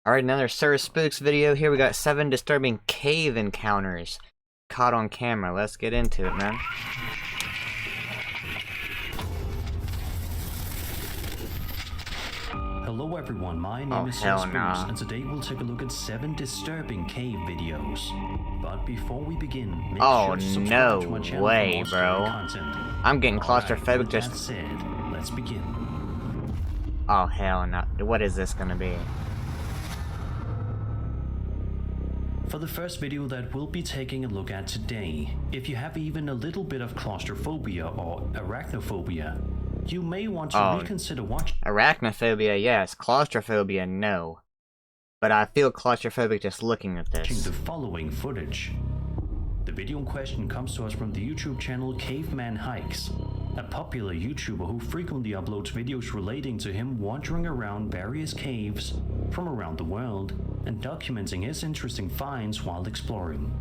Alright, another Sir Spooks video. Here we got 7 disturbing cave encounters caught on camera. Let's get into it, man. Hello everyone, my name is Sir Spooks, and today we'll take a look at 7 disturbing cave videos. But before we begin, make sure to subscribe to my channel for more scary content. I'm getting claustrophobic just... That said, let's begin. Oh hell no. What is this gonna be? For the first video that we'll be taking a look at today, if you have even a little bit of claustrophobia or arachnophobia, you may want to reconsider watching. Arachnophobia, yes. Claustrophobia, no. But I feel claustrophobic just looking at this. The following footage. The video in question comes to us from the YouTube channel Caveman Hikes, a popular YouTuber who frequently uploads videos relating to him wandering around various caves from around the world and documenting his interesting finds while exploring.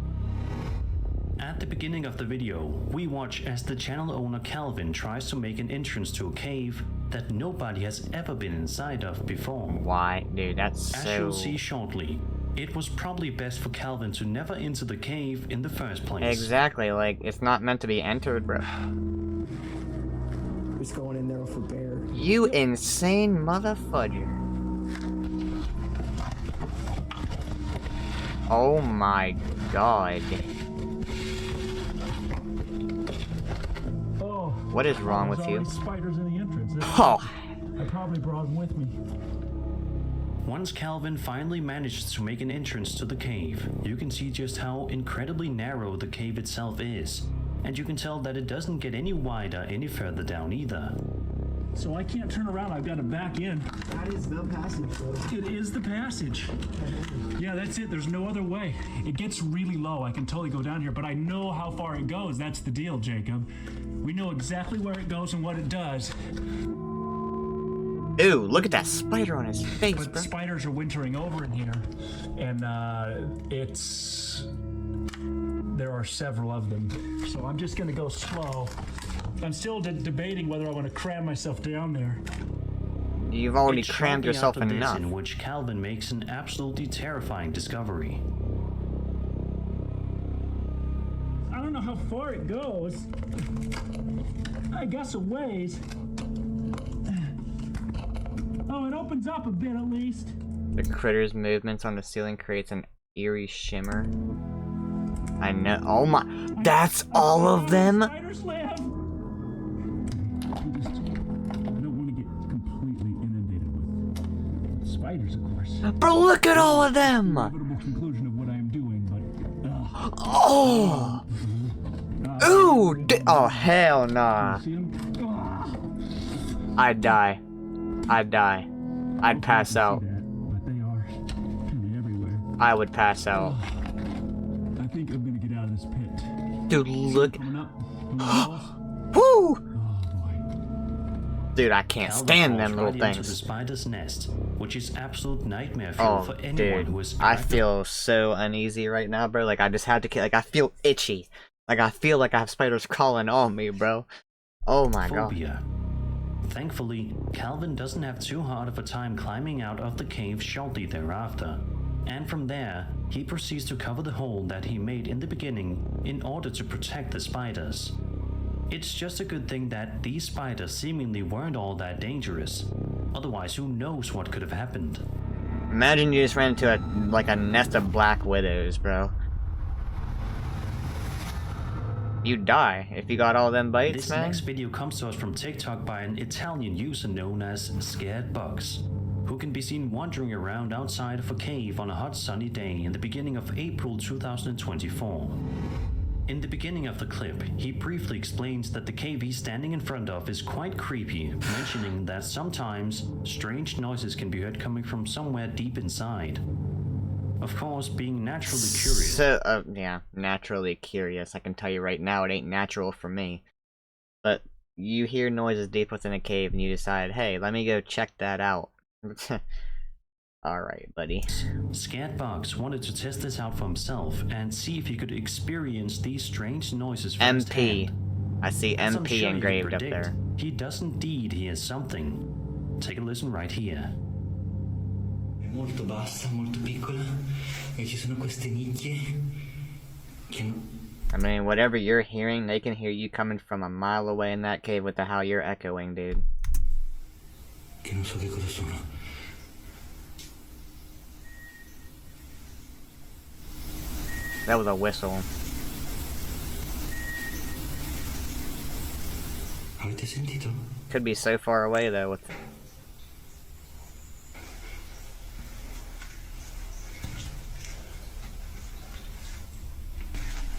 At the beginning of the video, we watch as the channel owner Calvin tries to make an entrance to a cave that nobody has ever been inside of before. Why? Dude, that's so... As you'll see shortly, it was probably best for Calvin to never enter the cave in the first place. Exactly, like, it's not meant to be entered, bro. Who's going in there for bear? You insane motherfudger. Oh my god. Oh, what is wrong with you? Spiders in the entrance. Oh. I probably brought them with me. Once Calvin finally manages to make an entrance to the cave, you can see just how incredibly narrow the cave itself is, and you can tell that it doesn't get any wider any further down either. So I can't turn around, I've got to back in. That is the passage, bro. It is the passage. Yeah, that's it, there's no other way. It gets really low, I can totally go down here, but I know how far it goes, that's the deal, Jacob. We know exactly where it goes and what it does. Ooh, look at that spider on his face, but bro. Spiders are wintering over in here, and there are several of them. So I'm just gonna go slow. I'm still debating whether I want to cram myself down there. You've already crammed yourself enough. In which Calvin makes an absolutely terrifying discovery. I don't know how far it goes. I guess a ways. Oh, it opens up a bit at least. The critter's movements on the ceiling creates an eerie shimmer. I know. Oh my. That's all of them? Spiders live. I don't want to get completely inundated with spiders, of course. But look at all of them! Inevitable conclusion of what I am doing, but. Oh! Ooh! Oh, hell nah. I'd die. I'd die. I'd pass out. But they are everywhere. I would pass out. I think I'm gonna get out of this pit. Dude, look. Coming up. From the walls. Woo! Oh boy. Dude, I can't stand them little Into things. the spider's nest, which is absolute nightmare fuel for anyone who is. I feel so uneasy right now, bro. Like I just had to. Like I feel itchy. Like I feel like I have spiders crawling on me, bro. Oh my god. Thankfully, Calvin doesn't have too hard of a time climbing out of the cave shortly thereafter, and from there, he proceeds to cover the hole that he made in the beginning in order to protect the spiders. It's just a good thing that these spiders seemingly weren't all that dangerous, otherwise who knows what could have happened. Imagine you just ran into a nest of black widows, bro. You'd die if you got all them bites, man. This next video comes to us from TikTok by an Italian user known as Scared Bugs, who can be seen wandering around outside of a cave on a hot sunny day in the beginning of April 2024. In the beginning of the clip, he briefly explains that the cave he's standing in front of is quite creepy, mentioning that sometimes strange noises can be heard coming from somewhere deep inside. Of course, being naturally curious. So, yeah, naturally curious. I can tell you right now, it ain't natural for me. But you hear noises deep within a cave and you decide, hey, let me go check that out. Alright, buddy. Scared Bugs wanted to test this out for himself and see if he could experience these strange noises MP. firsthand. I see As I'm MP sure you engraved can up predict, there. He does indeed hear something. Take a listen right here. molto bassa, molto piccola, e ci sono queste nicchie che I mean, whatever you're hearing, they can hear you coming from a mile away in that cave with how you're echoing, dude. che non so che cosa sono. That was a whistle. Avete sentito? Could be so far away though. With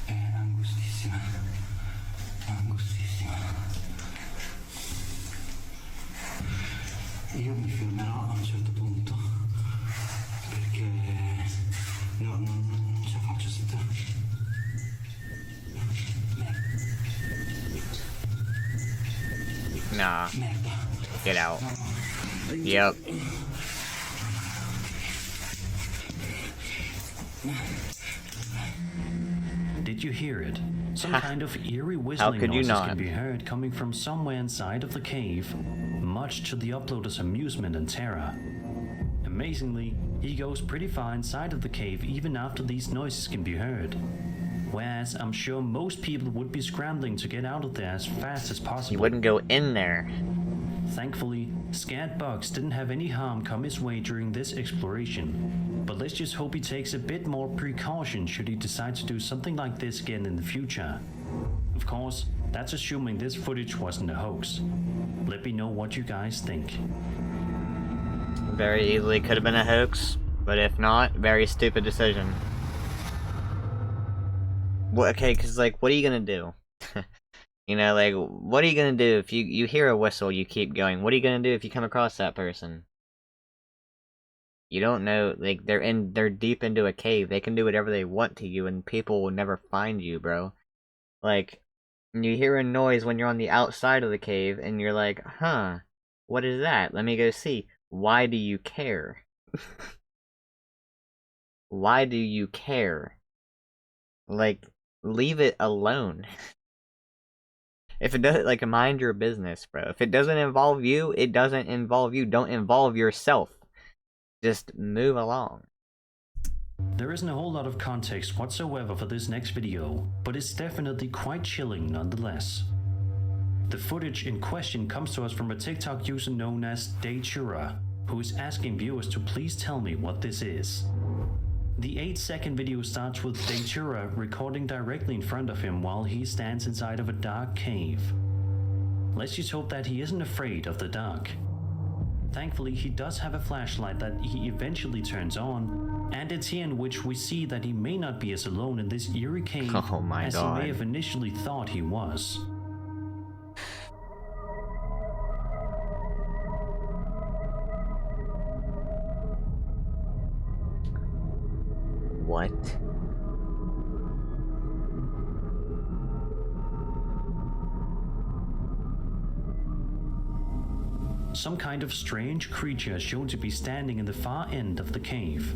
È angustissima, angustissima. Io mi fermerò a un certo punto perché no, non ce la faccio sentire. nah, Merda. get out. Yep. Did you hear it? Some kind of eerie whistling could you noises not? can be heard coming from somewhere inside of the cave, much to the uploader's amusement and terror. Amazingly, he goes pretty far inside of the cave even after these noises can be heard. Whereas I'm sure most people would be scrambling to get out of there as fast as possible. You wouldn't go in there. Thankfully, scared Bugs didn't have any harm come his way during this exploration, but let's just hope he takes a bit more precaution should he decide to do something like this again in the future. Of course, that's assuming this footage wasn't a hoax. Let me know what you guys think. Very easily could have been a hoax, but if not, very stupid decision. Well, okay, cause like, what are you gonna do? You know, like, what are you gonna do if you hear a whistle, you keep going? What are you gonna do if you come across that person? You don't know, like, they're deep into a cave. They can do whatever they want to you, and people will never find you, bro. Like, you hear a noise when you're on the outside of the cave, and you're like, huh, what is that? Let me go see. Why do you care? Why do you care? Like, leave it alone. If it doesn't, like, mind your business, bro. If it doesn't involve you, it doesn't involve you. Don't involve yourself. Just move along. There isn't a whole lot of context whatsoever for this next video, but it's definitely quite chilling nonetheless. The footage in question comes to us from a TikTok user known as Datura, who is asking viewers to please tell me what this is. The 8-second video starts with Datura recording directly in front of him while he stands inside of a dark cave. Let's just hope that he isn't afraid of the dark. Thankfully, he does have a flashlight that he eventually turns on, and it's here in which we see that he may not be as alone in this eerie cave Oh my as God. he may have initially thought he was. What? Some kind of strange creature is shown to be standing in the far end of the cave.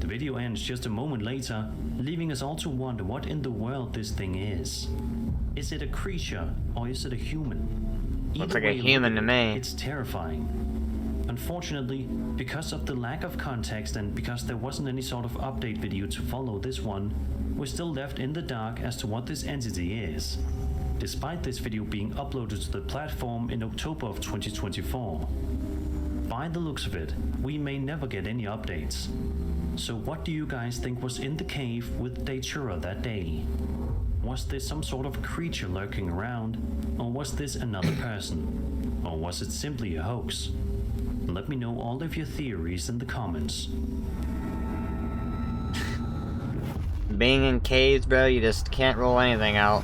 The video ends just a moment later, leaving us all to wonder what in the world this thing is. Is it a creature or is it a human? Looks Either like a way you human look to at it, me. It's terrifying. Unfortunately, because of the lack of context and because there wasn't any sort of update video to follow this one, we're still left in the dark as to what this entity is, despite this video being uploaded to the platform in October of 2024. By the looks of it, we may never get any updates. So what do you guys think was in the cave with Datura that day? Was this some sort of creature lurking around, or was this another person? Or was it simply a hoax? Let me know all of your theories in the comments. Being in caves, bro, you just can't rule anything out.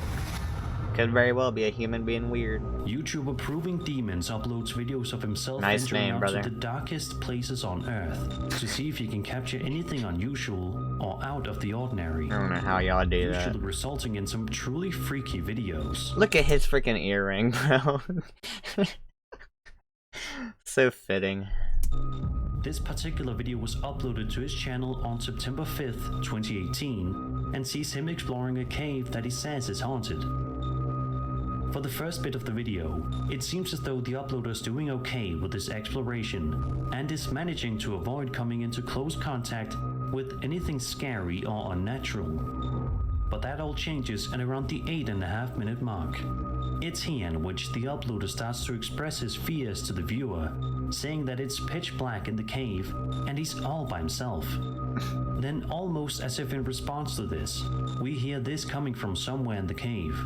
Could very well be a human being weird. YouTube Approving Demons uploads videos of himself Nice venturing name, out brother. to the darkest places on Earth to see if he can capture anything unusual or out of the ordinary, I don't know how y'all do that. usually resulting in some truly freaky videos. Look at his freaking earring, bro. So fitting. This particular video was uploaded to his channel on September 5th, 2018, and sees him exploring a cave that he says is haunted. For the first bit of the video, it seems as though the uploader is doing okay with this exploration and is managing to avoid coming into close contact with anything scary or unnatural. But that all changes at around the 8.5 minute mark. It's here in which the uploader starts to express his fears to the viewer, saying that it's pitch black in the cave and he's all by himself. Then, almost as if in response to this, we hear this coming from somewhere in the cave.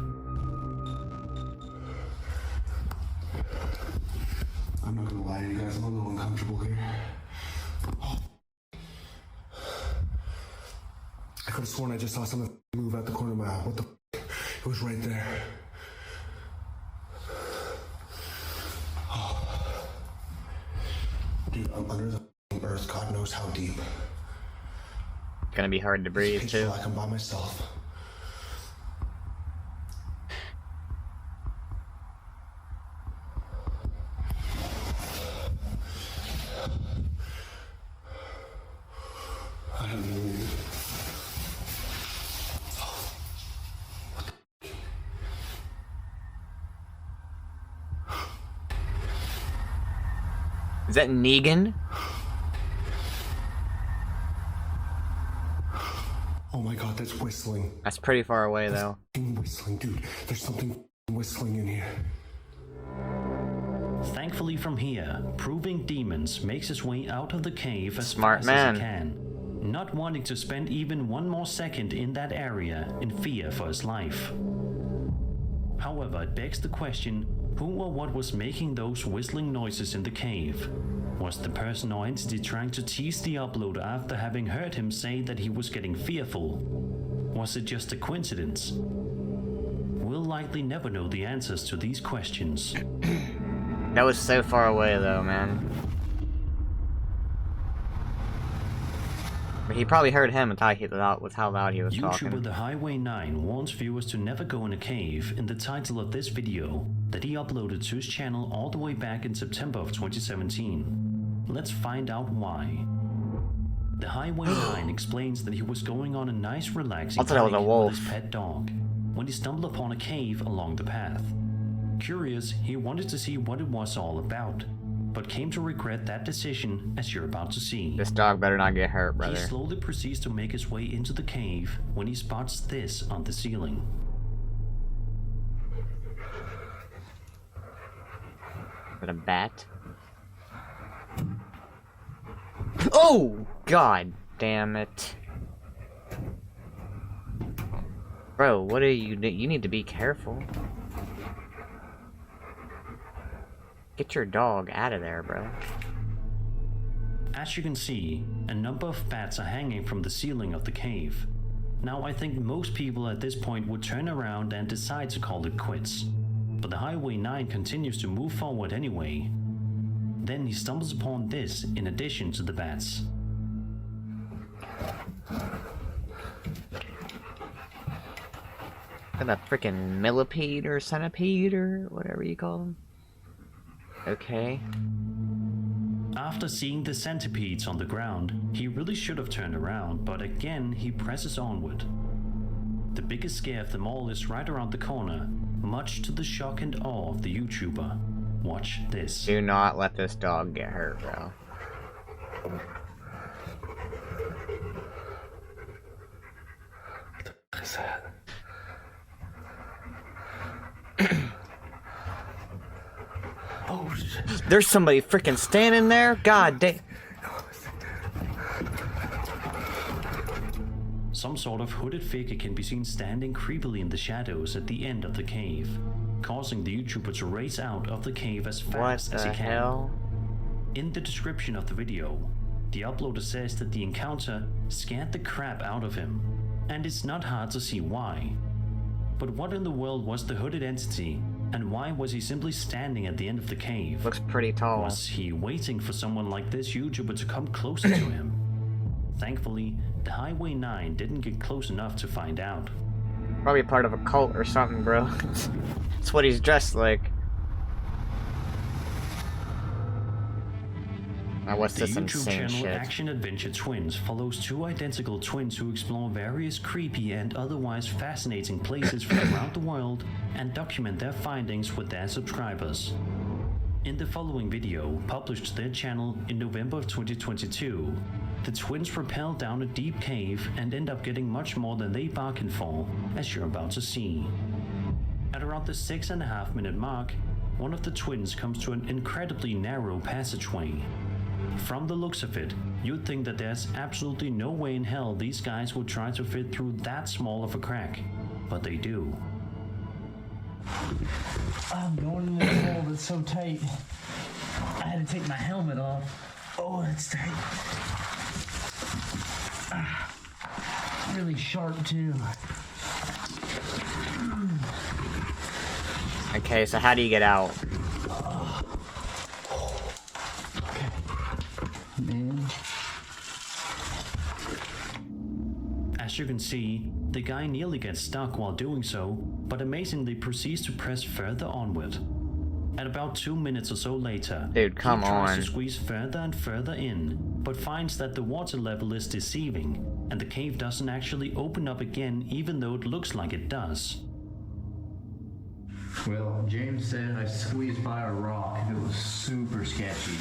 I'm not gonna lie to you guys, I'm a little uncomfortable here. Oh. I could have sworn I just saw something move out the corner of my eye. What the f? It was right there. Oh. Dude, I'm under the earth, God knows how deep. Gonna be hard to breathe It's too. like I'm by myself. I have no idea. Is that Negan? Oh my God, that's whistling. That's pretty far away though. Whistling, dude. There's something whistling in here. Thankfully from here, Proving Demons makes his way out of the cave as Smart fast man. as he can, not wanting to spend even one more second in that area in fear for his life. However, it begs the question, who or what was making those whistling noises in the cave? Was the person or entity trying to tease the uploader after having heard him say that he was getting fearful? Was it just a coincidence? We'll likely never know the answers to these questions. That was so far away though, man. But he probably heard him with how loud he was talking. YouTuber The Highway 9 warns viewers to never go in a cave in the title of this video that he uploaded to his channel all the way back in September of 2017. Let's find out why. The Highway 9 explains that he was going on a nice relaxing I thought that was a hike wolf. with his pet dog when he stumbled upon a cave along the path. Curious, he wanted to see what it was all about, but came to regret that decision, as you're about to see. This dog better not get hurt, He brother. slowly proceeds to make his way into the cave when he spots this on the ceiling. Is it a bat? Oh! God damn it. Bro, what are you do? You need to be careful. Get your dog out of there, bro. As you can see, a number of bats are hanging from the ceiling of the cave. Now I think most people at this point would turn around and decide to call it quits. But the Highway 9 continues to move forward anyway. Then he stumbles upon this in addition to the bats. Got that freaking millipede or centipede or whatever you call them. Okay. After seeing the centipedes on the ground, he really should have turned around, but again he presses onward. The biggest scare of them all is right around the corner, much to the shock and awe of the YouTuber. Watch this. Do not let this dog get hurt, bro. What is that? Oh shit. There's somebody freaking standing there? God damn. Some sort of hooded figure can be seen standing creepily in the shadows at the end of the cave, causing the YouTuber to race out of the cave as What fast as he the can. hell? In the description of the video, the uploader says that the encounter scared the crap out of him, and it's not hard to see why. But what in the world was the hooded entity, and why was he simply standing at the end of the cave? Looks pretty tall. Was he waiting for someone like this YouTuber to come closer to him? Thankfully, the Highway 9 didn't get close enough to find out. Probably part of a cult or something, bro. That's what he's dressed like. what's The this YouTube insane channel shit? Action Adventure Twins follows two identical twins who explore various creepy and otherwise fascinating places from around the world and document their findings with their subscribers. In the following video, published to their channel in November of 2022, the twins rappel down a deep cave and end up getting much more than they bargained for, as you're about to see. At around the 6.5-minute mark, one of the twins comes to an incredibly narrow passageway. From the looks of it, you'd think that there's absolutely no way in hell these guys would try to fit through that small of a crack, but they do. I'm going in this hole that's so tight. I had to take my helmet off. Oh, it's tight. Really sharp, too. Okay, so how do you get out? Okay. Man. As you can see, the guy nearly gets stuck while doing so, but amazingly proceeds to press further onward. At about 2 minutes or so later, Dude, come he tries on. to squeeze further and further in, but finds that the water level is deceiving, and the cave doesn't actually open up again even though it looks like it does. Well, James said I squeezed by a rock and it was super sketchy.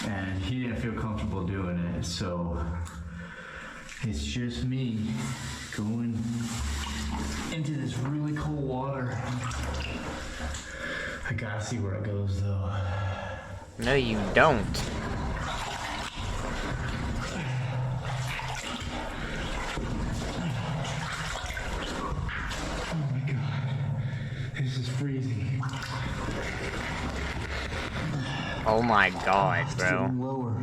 And he didn't feel comfortable doing it, so it's just me going into this really cold water. I gotta see where it goes though. No, you don't. Oh my god, this is freezing. Oh my god, bro. Getting lower.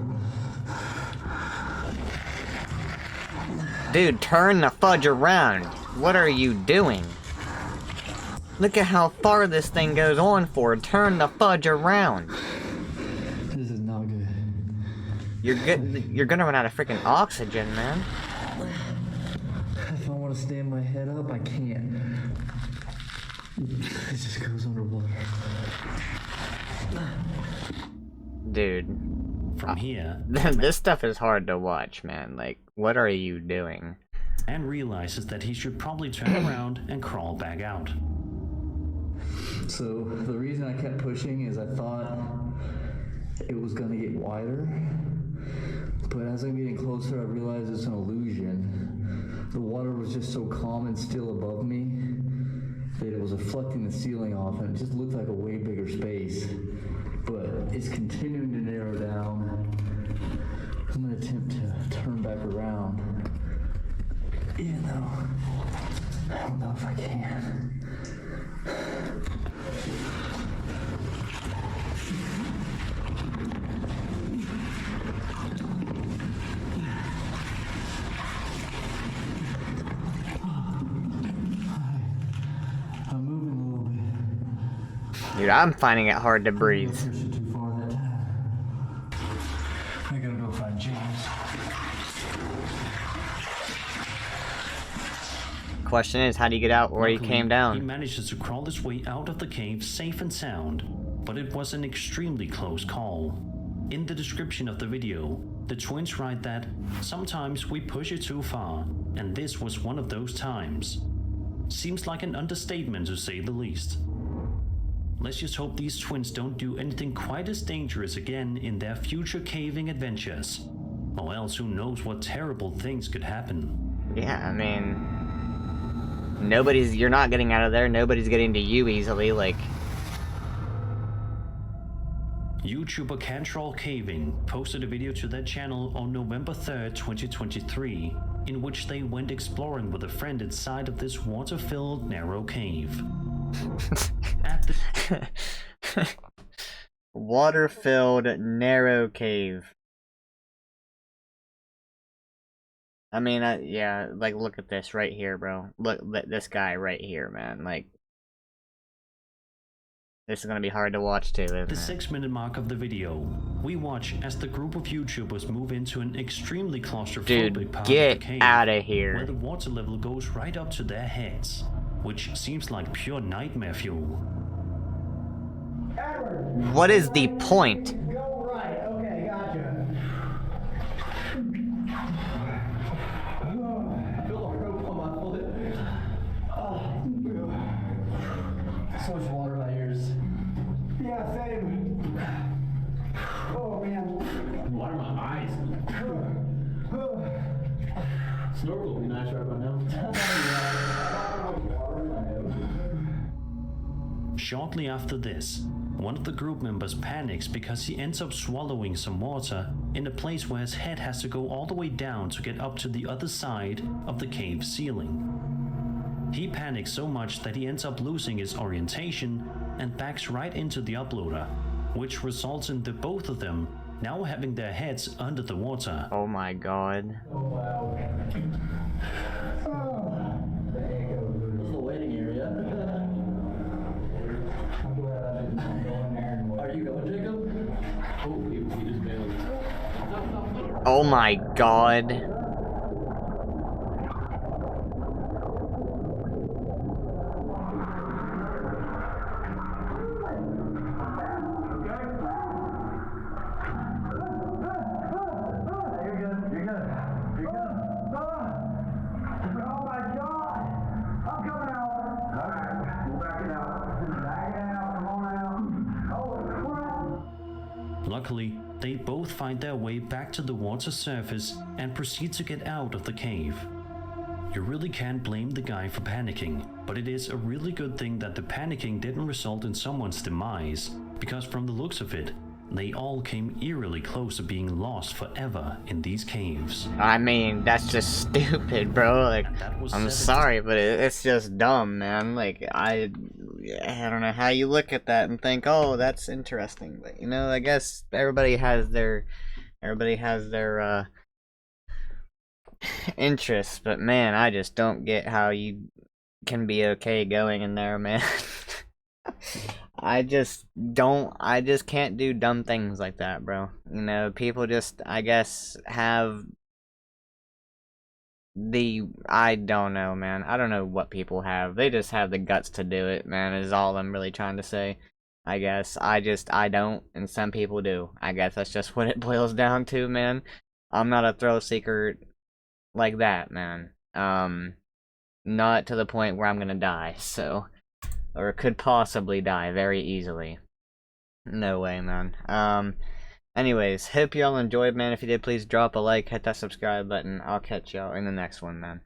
Dude, turn the fudge around. What are you doing? Look at how far this thing goes on for. Turn the fudge around. This is not good. You're gonna run out of freaking oxygen, man. If I want to stand my head up, I can't. It just goes underwater. Dude. From here, This stuff is hard to watch, man. Like, what are you doing? and realizes that he should probably turn around and crawl back out. So the reason I kept pushing is I thought it was gonna get wider, but as I'm getting closer I realized it's an illusion. The water was just so calm and still above me that it was reflecting the ceiling off and it just looked like a way bigger space. But it's continuing to narrow down. I'm gonna attempt to turn back around. Even though I don't know if I can. I'm moving a little bit. Dude, I'm finding it hard to breathe. Pushed it too far that time. I gotta go find James. Question is, how do you get out where you Luckily, came He down? manages to crawl his way out of the cave safe and sound, but it was an extremely close call. In the description of the video, the twins write that, "Sometimes we push it too far, and this was one of those times." Seems like an understatement to say the least. Let's just hope these twins don't do anything quite as dangerous again in their future caving adventures. Or else who knows what terrible things could happen. Yeah, I mean... you're not getting out of there, nobody's getting to you easily, like... YouTuber Cantrell Caving posted a video to their channel on November 3rd, 2023, in which they went exploring with a friend inside of this water-filled narrow cave. At the Water-filled, narrow cave. I mean, yeah, like, look at this right here, bro. Look at this guy right here, man. Like, this is gonna be hard to watch too, isn't the it? 6-minute mark of the video, we watch as the group of YouTubers move into an extremely claustrophobic Dude, part of get the cave, outta where here. the water level goes right up to their heads, which seems like pure nightmare fuel. What is the point? Go right. Okay, gotcha. Snorkel would be nice right about now. Shortly after this, one of the group members panics because he ends up swallowing some water in a place where his head has to go all the way down to get up to the other side of the cave ceiling. He panics so much that he ends up losing his orientation and backs right into the uploader, which results in the both of them now having their heads under the water. Oh my god. Oh wow. This is the waiting area. I'm glad I didn't go in there and are you going, Jacob? Oh, he just bailed. Oh my god. Luckily, they both find their way back to the water surface and proceed to get out of the cave. You really can't blame the guy for panicking, but it is a really good thing that the panicking didn't result in someone's demise, because from the looks of it, they all came eerily close to being lost forever in these caves. I mean, that's just stupid, bro. Like, And that was I'm 17 sorry, but it's just dumb, man. Like, I don't know how you look at that and think, oh, that's interesting. But, you know, I guess everybody has their interests. But, man, I just don't get how you can be okay going in there, man. I just can't do dumb things like that, bro. You know, people just, I guess, have I don't know, man. I don't know what people have. They just have the guts to do it, man, is all I'm really trying to say. I guess. I don't, and some people do. I guess that's just what it boils down to, man. I'm not a thrill seeker like that, man. Not to the point where I'm gonna die, so. Or could possibly die very easily. No way, man. Anyways, hope y'all enjoyed, man. If you did, please drop a like, hit that subscribe button. I'll catch y'all in the next one, man.